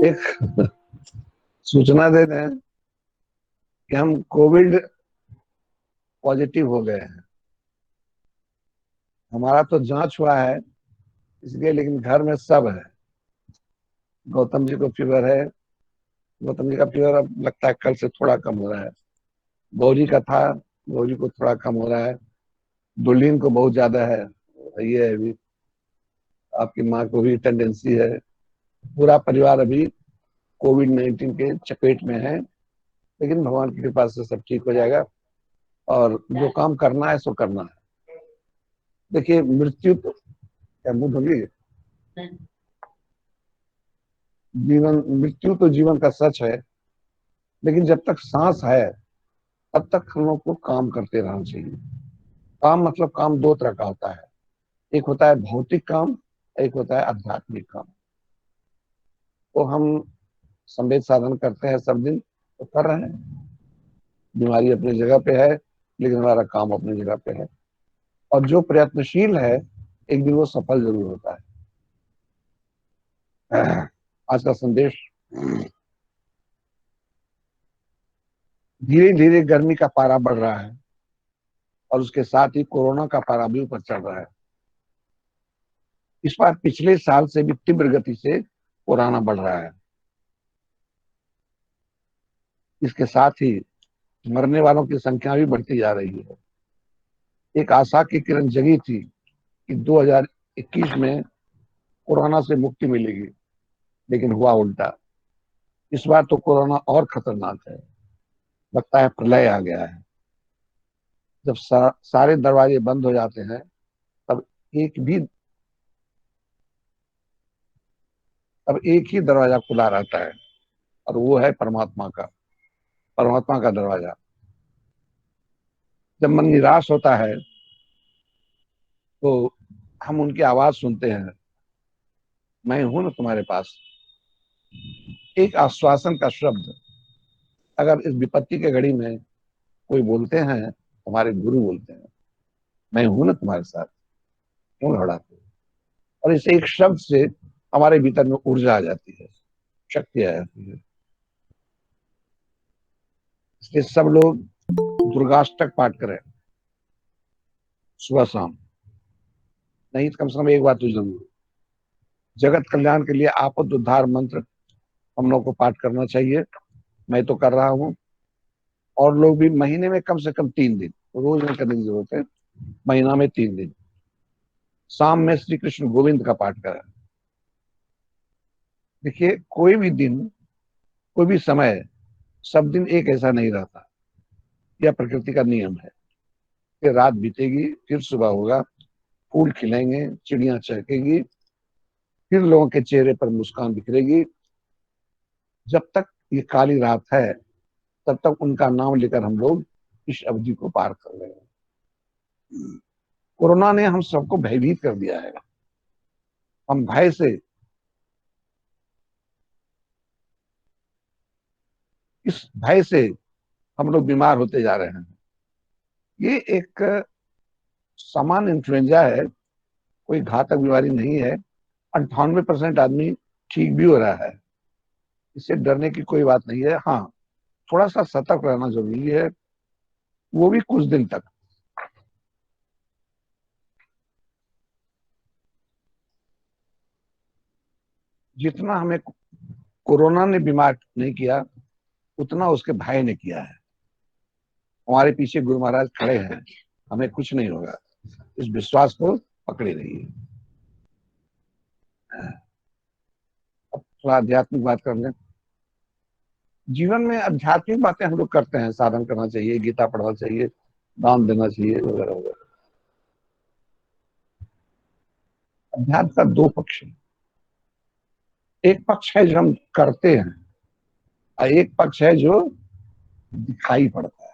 एक सूचना दे दें कि हम कोविड पॉजिटिव हो गए हैं। हमारा तो जांच हुआ है इसलिए, लेकिन घर में सब है। गौतम जी को फीवर है। गौतम जी का फीवर अब लगता है कल से थोड़ा कम हो रहा है। गौरी का था, गौरी को थोड़ा कम हो रहा है। दुल्हीन को बहुत ज्यादा है, ये है अभी। आपकी माँ को भी टेंडेंसी है। पूरा परिवार अभी कोविड-19 के चपेट में है, लेकिन भगवान की कृपा से सब ठीक हो जाएगा। और जो काम करना है सो करना है। देखिए, मृत्यु तो क्या मुंह धोगी, जीवन मृत्यु तो जीवन का सच है, लेकिन जब तक सांस है तब तक हम लोग को काम करते रहना चाहिए। काम मतलब काम दो तरह का होता है। एक होता है भौतिक काम, एक होता है आध्यात्मिक काम। तो हम संवेद साधन करते हैं सब दिन, तो कर रहे हैं। बीमारी अपनी जगह पे है, लेकिन हमारा काम अपनी जगह पे है। और जो प्रयत्नशील है एक दिन वो सफल जरूर होता है। आज का संदेश, धीरे धीरे गर्मी का पारा बढ़ रहा है और उसके साथ ही कोरोना का पारा भी ऊपर चढ़ रहा है। इस बार पिछले साल से भी तीव्र गति से कोरोना बढ़ रहा है। इसके साथ ही मरने वालों की संख्या भी बढ़ती जा रही है। एक आशा की किरण जगी थी कि 2021 में कोरोना से मुक्ति मिलेगी, लेकिन हुआ उल्टा। इस बार तो कोरोना और खतरनाक है। लगता है प्रलय आ गया है। जब सारे दरवाजे बंद हो जाते हैं, तब एक भी तब एक ही दरवाजा खुला रहता है, और वो है परमात्मा का दरवाजा। जब मन निराश होता है तो हम उनकी आवाज सुनते हैं, मैं हूं ना तुम्हारे पास। एक आश्वासन का शब्द अगर इस विपत्ति के घड़ी में कोई बोलते हैं, हमारे गुरु बोलते हैं, मैं हूं ना तुम्हारे साथ, क्यों घबराते हो। और इस एक शब्द से हमारे भीतर में ऊर्जा आ जाती है, शक्ति आ जाती है। इसलिए सब लोग दुर्गाष्टक पाठ करें सुबह शाम। नहीं तो कम से कम एक बार तो जरूर। जगत कल्याण के लिए आपद उद्धार मंत्र हम लोग को पाठ करना चाहिए। मैं तो कर रहा हूँ। और लोग भी महीने में कम से कम 3 दिन, रोज नहीं करने की जरूरत है, महीना में 3 दिन शाम में श्री कृष्ण गोविंद का पाठ करें। देखिए, कोई भी दिन, कोई भी समय, सब दिन एक ऐसा नहीं रहता। यह प्रकृति का नियम है। फिर रात बीतेगी, फिर सुबह होगा, फूल खिलेंगे, चिड़ियां चहकेंगी, फिर लोगों के चेहरे पर मुस्कान बिखरेगी। जब तक ये काली रात है, तब तक उनका नाम लेकर हम लोग इस अवधि को पार कर रहे हैं। कोरोना ने हम सबको भयभीत कर दिया है। हम भय से, इस भय से हम लोग बीमार होते जा रहे हैं। ये एक सामान्य इन्फ्लुएंजा है, कोई घातक बीमारी नहीं है। 98% आदमी ठीक भी हो रहा है। इससे डरने की कोई बात नहीं है। हाँ, थोड़ा सा सतर्क रहना जरूरी है, वो भी कुछ दिन तक। जितना हमें कोरोना ने बीमार नहीं किया, उतना उसके भाई ने किया है। हमारे पीछे गुरु महाराज खड़े हैं, हमें कुछ नहीं होगा। इस विश्वास को पकड़े रहिए। अब थोड़ा आध्यात्मिक बात कर लें। जीवन में आध्यात्मिक बातें हम लोग करते हैं, साधन करना चाहिए, गीता पढ़ना चाहिए, दान देना चाहिए, वगैरह वगैरह। अध्यात्म का दो पक्ष है। एक पक्ष है जो हम करते हैं, और एक पक्ष है जो दिखाई पड़ता है।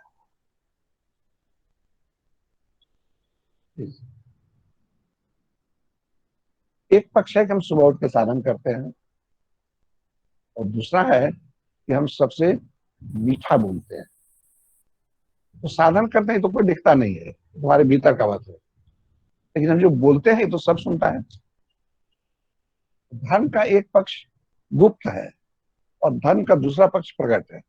एक पक्ष है कि हम सुबह उठ के साधन करते हैं, और दूसरा है कि हम सबसे मीठा बोलते हैं। तो साधन करते हैं तो कोई दिखता नहीं है, तुम्हारे भीतर का बात है। लेकिन हम जो बोलते हैं तो सब सुनता है। धर्म का एक पक्ष गुप्त है, और धर्म का दूसरा पक्ष प्रकट है।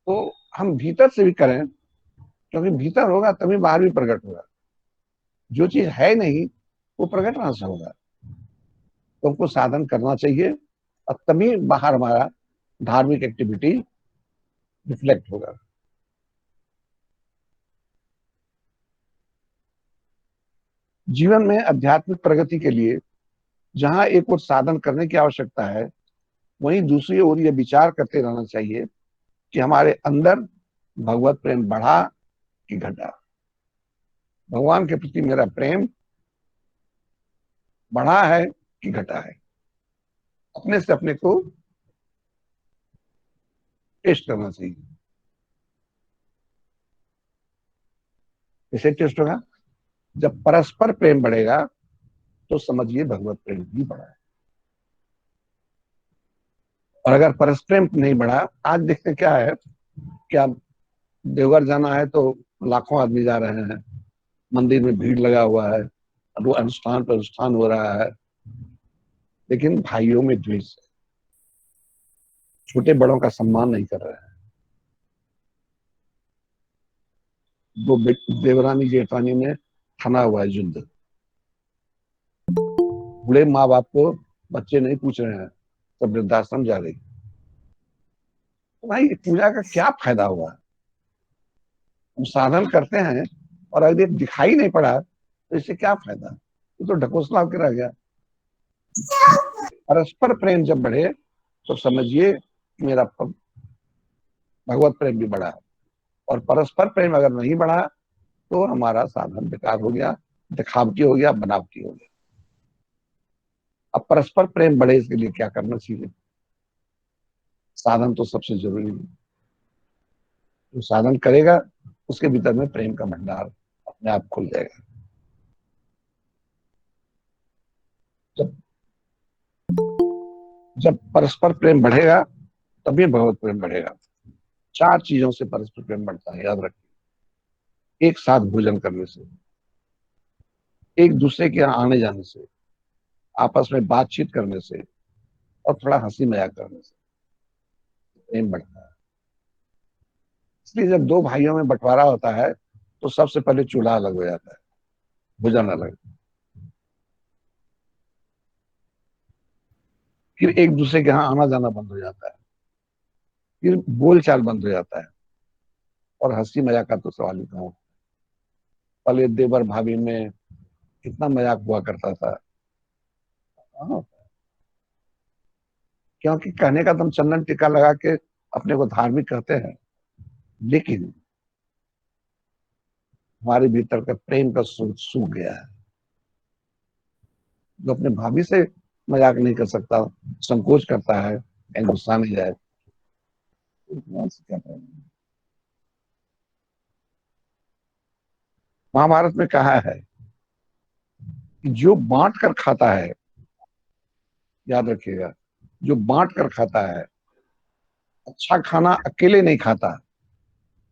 तो हम भीतर से भी करें, क्योंकि भीतर होगा तभी बाहर भी प्रकट होगा। जो चीज है नहीं वो प्रकट कहां से होगा? तो हमको साधन करना चाहिए, और तभी बाहर हमारा धार्मिक एक्टिविटी रिफ्लेक्ट होगा। जीवन में आध्यात्मिक प्रगति के लिए जहां एक और साधन करने की आवश्यकता है, वहीं दूसरी ओर यह विचार करते रहना चाहिए कि हमारे अंदर भगवत प्रेम बढ़ा कि घटा। भगवान के प्रति मेरा प्रेम बढ़ा है कि घटा है। अपने से अपने को टेस्ट करना चाहिए। कैसे टेस्ट होगा? जब परस्पर प्रेम बढ़ेगा तो समझिए भगवत प्रेम भी बढ़ा है। और अगर परस्पर प्रेम नहीं बढ़ा, आज देखते क्या है कि आप देवघर जाना है तो लाखों आदमी जा रहे हैं, मंदिर में भीड़ लगा हुआ है, वो अनुष्ठान पर अनुष्ठान हो रहा है, लेकिन भाइयों में द्वेष है, छोटे बड़ों का सम्मान नहीं कर रहे हैं। वो देवरानी जेठानी में थमा हुआ है युद्ध। बूढ़े माँ बाप को बच्चे नहीं पूछ रहे हैं, सब वृद्धाश्रम जा रही। तो भाई पूजा का क्या फायदा हुआ? हम साधन करते हैं और अगर ये दिखाई नहीं पड़ा तो इससे क्या फायदा? ये तो ढकोसला होकर रह गया। परस्पर प्रेम जब बढ़े तो समझिए मेरा भगवत प्रेम भी बढ़ा। और परस्पर प्रेम अगर नहीं बढ़ा तो हमारा साधन बेकार हो गया, दिखावटी हो गया, बनावटी हो गया। अब परस्पर प्रेम बढ़े इसके लिए क्या करना चाहिए? साधन तो सबसे जरूरी है। जो साधन करेगा उसके भीतर में प्रेम का भंडार अपने आप खुल जाएगा। जब जब परस्पर प्रेम बढ़ेगा तभी भगवत प्रेम बढ़ेगा। चार चीजों से परस्पर प्रेम बढ़ता है, याद रखिए। एक साथ भोजन करने से, एक दूसरे के यहाँ आने जाने से, आपस में बातचीत करने से, और थोड़ा हंसी मजाक करने से प्रेम बढ़ता है। इसलिए जब दो भाइयों में बंटवारा होता है तो सबसे पहले चूल्हा अलग हो जाता है, भोजन अलग, फिर एक दूसरे के यहाँ आना जाना बंद हो जाता है, फिर बोल चाल बंद हो जाता है, और हंसी मजाक का तो सवाल ही कहाँ। पहले देवर भाभी में कितना मजाक हुआ करता था। हाँ, क्योंकि कहने का तुम चंदन टीका लगा के अपने को धार्मिक कहते हैं, लेकिन हमारे भीतर का प्रेम का सूख सूख गया है। जो अपने भाभी से मजाक नहीं कर सकता, संकोच करता है कहीं गुस्सा नहीं जाए, तो कौन से क्या करें? महाभारत में कहा है कि जो बांट कर खाता है, याद रखिएगा, जो बांट कर खाता है, अच्छा खाना अकेले नहीं खाता,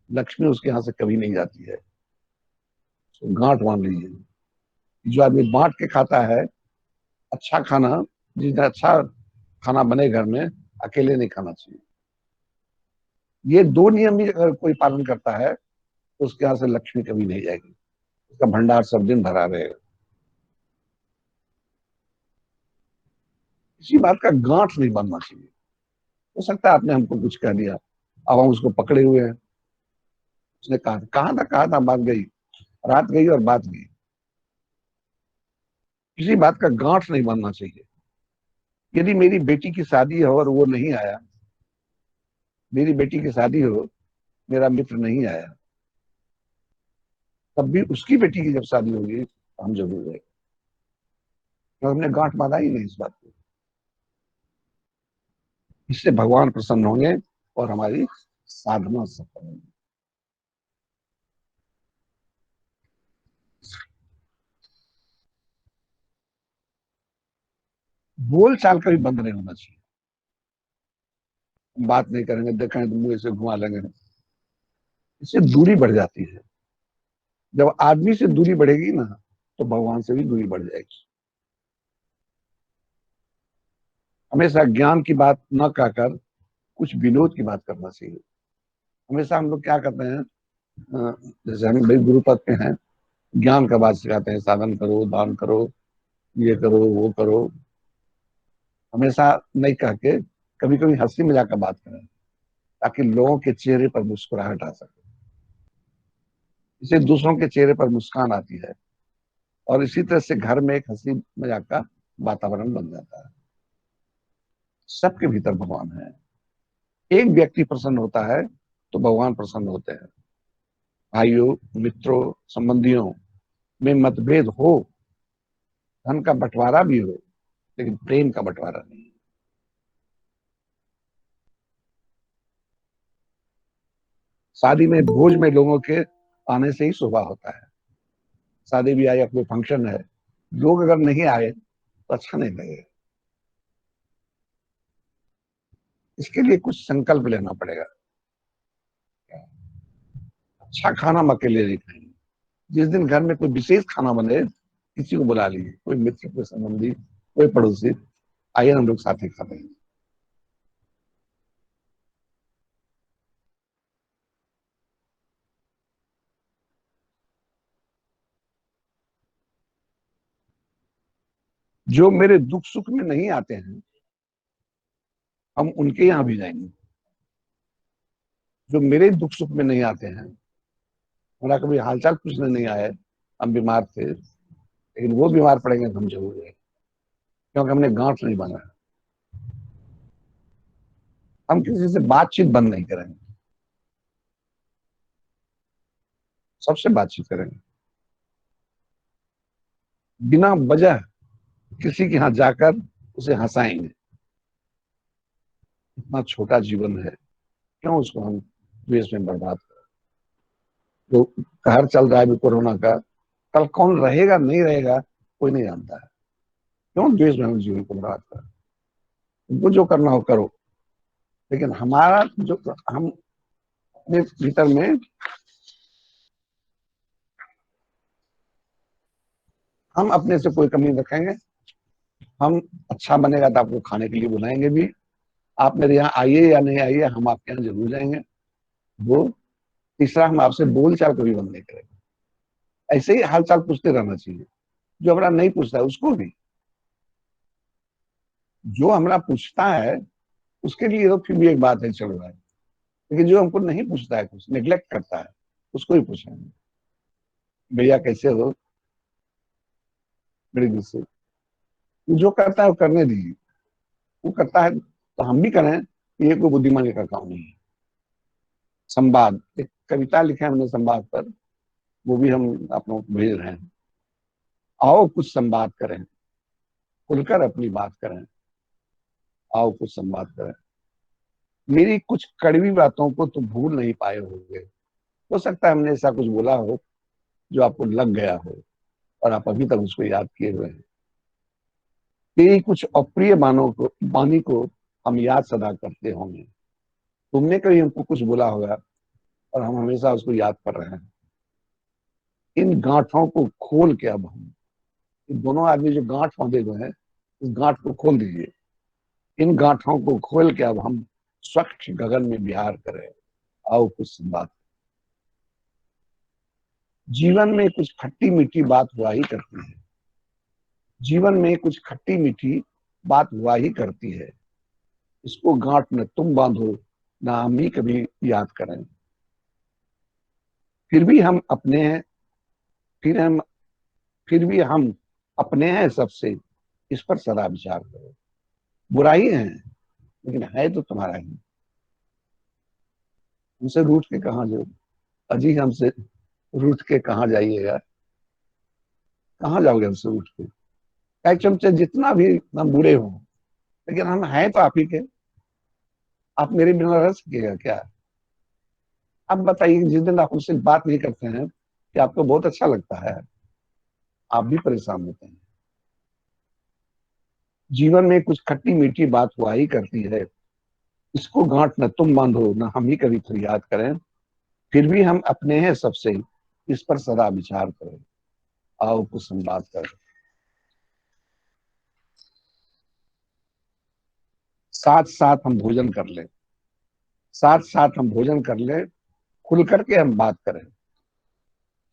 लक्ष्मी उसके यहाँ से कभी नहीं जाती है। तो गांठ मान लीजिए, जो आदमी बांट के खाता है, अच्छा खाना, जिस दिन अच्छा खाना बने घर में, अकेले नहीं खाना चाहिए। ये दो नियम भी अगर कोई पालन करता है तो उसके यहाँ से लक्ष्मी कभी नहीं जाएगी, उसका भंडार सब दिन भरा रहेगा। इसी बात का गांठ नहीं बनना चाहिए। हो सकता है आपने हमको कुछ कह दिया, अब हम उसको पकड़े हुए हैं। उसने कहा था बात गई, रात गई और बात गई। किसी बात का गांठ नहीं बनना चाहिए। यदि मेरी बेटी की शादी हो और वो नहीं आया, मेरी बेटी की शादी हो, मेरा मित्र नहीं आया, तब भी उसकी बेटी की जब शादी होगी तो हम जरूर गए, तो हमने गांठ बांधा ही नहीं इस बात को। इससे भगवान प्रसन्न होंगे और हमारी साधना सफल होगी। बोल चाल कभी बंद नहीं होना चाहिए। बात नहीं करेंगे, देखेंगे तो मुंह से घुमा लेंगे, इससे दूरी बढ़ जाती है। जब आदमी से दूरी बढ़ेगी ना, तो भगवान से भी दूरी बढ़ जाएगी। हमेशा ज्ञान की बात न कहकर कुछ विनोद की बात करना चाहिए। हमेशा हम लोग क्या करते हैं, जैसे हम भाई गुरु पद पे हैं, ज्ञान का बात सिखाते हैं, साधन करो, दान करो, ये करो, वो करो। हमेशा नहीं कह के कभी कभी हंसी मजाक का बात करें, ताकि लोगों के चेहरे पर मुस्कुराहट आ सके। इससे दूसरों के चेहरे पर मुस्कान आती है, और इसी तरह से घर में एक हंसी मजाक का वातावरण बन जाता है। सबके भीतर भगवान है। एक व्यक्ति प्रसन्न होता है तो भगवान प्रसन्न होते हैं। भाइयों, मित्रों, संबंधियों में मतभेद हो, धन का बंटवारा भी हो, लेकिन प्रेम का बंटवारा नहीं। शादी में भोज में लोगों के आने से ही शोभा होता है। शादी ब्याह या कोई फंक्शन है, लोग अगर नहीं आए तो अच्छा नहीं लगेगा। इसके लिए कुछ संकल्प लेना पड़ेगा। अच्छा खाना हम अकेले नहीं खाएंगे। जिस दिन घर में कोई विशेष खाना बने, किसी को बुला लीजिए, कोई मित्र, कोई संबंधी, कोई पड़ोसी, आइए हम लोग साथ ही खाते हैं। जो मेरे दुख सुख में नहीं आते हैं, हम उनके यहाँ भी जाएंगे। जो मेरे दुख सुख में नहीं आते हैं, हमारा कभी हालचाल पूछने नहीं आए, हम बीमार थे, लेकिन वो बीमार पड़ेंगे तो हम जरूर जाएंगे, क्योंकि हमने गांठ नहीं बांधा। हम किसी से बातचीत बंद नहीं करेंगे, सबसे बातचीत करेंगे। बिना वजह किसी के यहाँ जाकर उसे हंसाएंगे। इतना छोटा जीवन है, क्यों उसको हम द्वेष में बर्बाद करें। जो कहर चल रहा है अभी कोरोना का, कल कौन रहेगा नहीं रहेगा कोई नहीं जानता है। क्यों द्वेष में हम जीवन को बर्बाद करें। वो जो करना हो करो, लेकिन हमारा जो, हम अपने भीतर में, हम अपने से कोई कमी नहीं रखेंगे। हम अच्छा बनेगा तो आपको खाने के लिए बुलाएंगे भी। आप मेरे यहाँ आइए या नहीं आइए, हम आपके यहाँ जरूर जाएंगे। वो तीसरा, हम आपसे बोल चाल कभी बंद नहीं करेंगे। ऐसे ही हाल चाल पूछते रहना चाहिए। जो हमारा नहीं पूछता है उसको भी, जो हमारा पूछता है उसके लिए तो फिर भी एक बात है, चल रहा है। लेकिन जो हमको नहीं पूछता है, कुछ निग्लेक्ट करता है, उसको ही पूछेंगे, भैया कैसे हो, बड़ी दिल से। जो करता है वो करने दीजिए। वो करता है तो हम भी करें, ये कोई बुद्धिमानी का काम नहीं है। संवाद, एक कविता लिखा है हमने संवाद पर, वो भी हम आप लोगों को भेज रहे हैं। आओ कुछ संवाद करें, खुलकर अपनी बात करें। आओ कुछ संवाद करें। मेरी कुछ कड़वी बातों को तो भूल नहीं पाए होंगे। हो सकता है हमने ऐसा कुछ बोला हो जो आपको लग गया हो, और आप अभी तक उसको याद किए हुए हैं। तेरी कुछ अप्रिय वाणी को हम याद सदा करते होंगे। तुमने कभी हमको कुछ बोला होगा, और हम हमेशा उसको याद कर रहे हैं। इन गांठों को खोल के अब हम, दोनों आदमी जो गांठ बांधे हुए हैं, इस गांठ को खोल दीजिए। इन गांठों को खोल के अब हम स्वच्छ गगन में विहार करें। आओ कुछ बात। जीवन में कुछ खट्टी मीठी बात हुआ ही करती है। जीवन में कुछ खट्टी मीठी बात हुआ ही करती है। इसको गांठ न तुम बांधो, ना हम ही कभी याद करें। फिर भी हम अपने हैं, फिर हम फिर भी हम अपने हैं सबसे, इस पर सदा विचार करो। बुराई है, लेकिन है तो तुम्हारा ही। हमसे रूठ के कहाँ जाओ, अजी हमसे रूठ के कहाँ जाइएगा। कहाँ जाओगे हमसे रूठ के। एक चमचे जितना भी हम बुरे हो, लेकिन हम हैं तो आप ही के। आप मेरे बिना रह सकेगा क्या। आप बताइए, जिस दिन आप उससे बात नहीं करते हैं, कि आपको बहुत अच्छा लगता है, आप भी परेशान होते हैं। जीवन में कुछ खट्टी मीठी बात हुआ ही करती है। इसको गांठ न तुम बांधो, न हम ही कभी फरियाद करें। फिर भी हम अपने हैं सबसे, इस पर सदा विचार करें। आओ कुछ हम बात करें। साथ साथ हम भोजन कर ले, साथ साथ हम भोजन कर ले, खुल करके हम बात करें।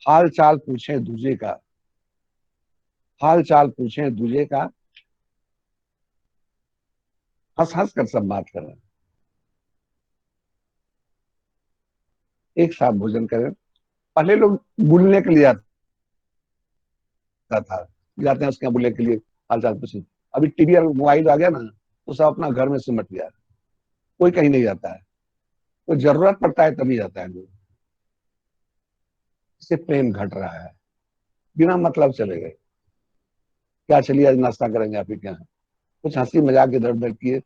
हाल चाल पूछें दूजे का, हाल चाल पूछें दूजे का, हंस हंस कर सब बात करें। एक साथ भोजन करें। पहले लोग बुलने के लिए आता था, जाते हैं उसके यहाँ बुलने के लिए, हाल चाल पूछें। अभी टीवी और मोबाइल आ गया ना, तो सब अपना घर में सिमट गया, कोई कहीं नहीं जाता है। तो जरूरत पड़ता है तभी जाता है लोग। इससे प्रेम घट रहा है, बिना मतलब चले गए। क्या चलिए आज नाश्ता करेंगे आप ही के यहाँ, कुछ हंसी मजाक इधर उधर किए।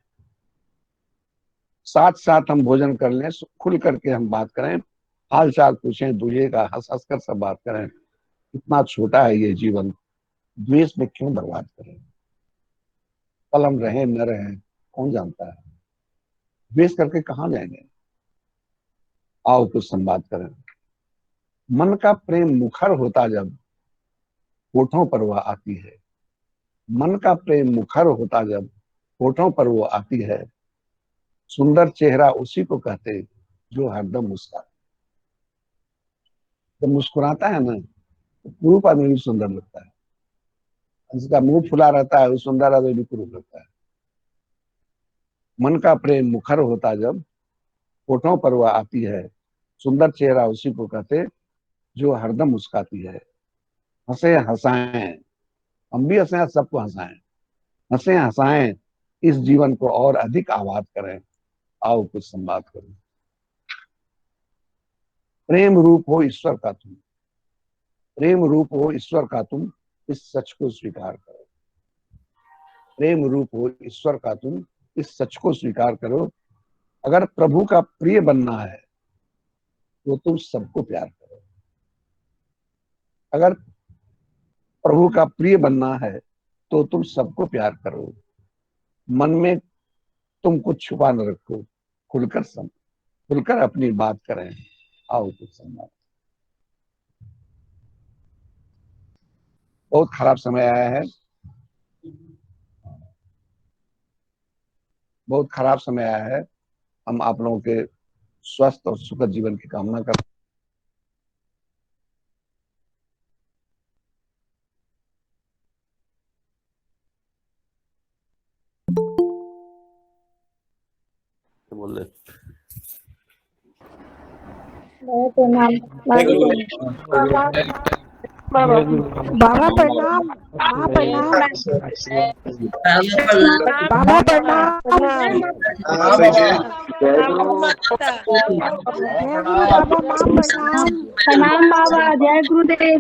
साथ साथ हम भोजन कर लें, खुल करके हम बात करें। हाल चाल पूछें दूल्हे का, हंस हंस कर सब बात करें। इतना छोटा है ये जीवन, द्वेष में क्यों बर्बाद करें। कल हम रहे न रहे कौन जानता है, द्वेष करके कहाँ जाएंगे। आओ कुछ संवाद करें। मन का प्रेम मुखर होता जब होठों पर वह आती है, मन का प्रेम मुखर होता जब होठों पर वो आती है। सुंदर चेहरा उसी को कहते जो हरदम मुस्कुराता। जब मुस्कुराता है ना, तो कुरूप आदमी भी सुंदर लगता है। जिसका मुंह फुला रहता है वो सुंदर आदमी भी कुरूप लगता है। मन का प्रेम मुखर होता जब होठों पर वह आती है। सुंदर चेहरा उसी को कहते जो हरदम मुस्काती है। हंसे हंसाएं, हम भी हंसे, सबको हंसाएं। हंसे हंसाएं, इस जीवन को और अधिक आबाद करें। आओ कुछ संवाद करें। प्रेम रूप हो ईश्वर का तुम, प्रेम रूप हो ईश्वर का तुम, इस सच को स्वीकार करो। प्रेम रूप हो ईश्वर का तुम, इस सच को स्वीकार करो। अगर प्रभु का प्रिय बनना है तो तुम सबको प्यार करो। अगर प्रभु का प्रिय बनना है तो तुम सबको प्यार करो। मन में तुम कुछ छुपा न रखो, खुलकर अपनी बात करें। आओ कुछ संवाद। बहुत खराब समय आया है, बहुत खराब समय आया है। हम आप लोगों के स्वस्थ और सुखद जीवन की कामना करते हैं। बोल रहे बाबा प्रणाम, माँ प्रणाम, बाबा प्रणाम, जय गुरु बाबा, माँ प्रणाम। प्रणाम बाबा, जय गुरुदेव।